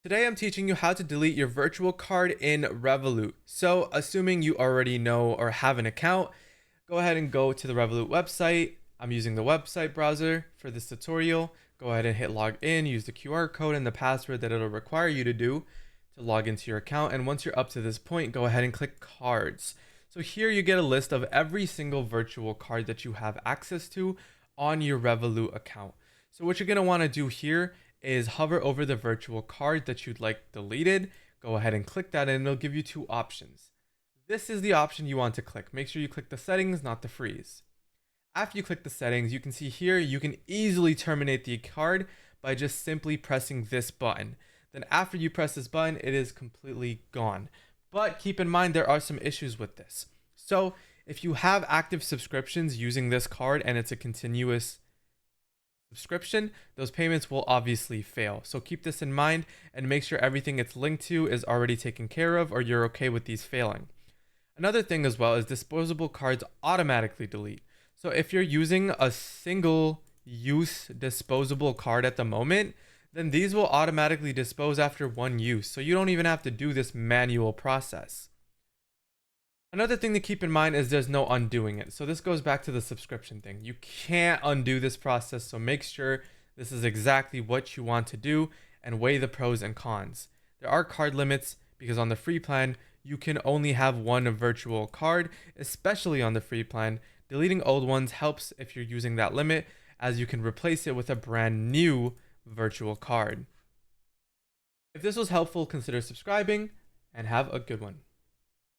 Today I'm teaching you how to delete your virtual card in Revolut. So assuming you already know or have an account, go ahead and go to the Revolut website. I'm using the website browser for this tutorial. Go ahead and hit log in, use the QR code and the password that it'll require you to do to log into your account. And once you're up to this point, go ahead and click cards. So here you get a list of every single virtual card that you have access to on your Revolut account. So what you're going to want to do here is hover over the virtual card that you'd like deleted. Go ahead and click that and it'll give you two options. This is the option you want to click. Make sure you click the settings, not the freeze. After you click the settings, you can see here you can easily terminate the card by just simply pressing this button. Then after you press this button, it is completely gone. But keep in mind there are some issues with this. So if you have active subscriptions using this card and it's a continuous subscription, those payments will obviously fail. So keep this in mind and make sure everything it's linked to is already taken care of or you're okay with these failing. Another thing as well is disposable cards automatically delete. So if you're using a single use disposable card at the moment, then these will automatically dispose after one use. So you don't even have to do this manual process. Another thing to keep in mind is there's no undoing it. So this goes back to the subscription thing. You can't undo this process, so make sure this is exactly what you want to do and weigh the pros and cons. There are card limits because on the free plan, you can only have one virtual card, especially on the free plan. Deleting old ones helps if you're using that limit, as you can replace it with a brand new virtual card. If this was helpful, consider subscribing and have a good one.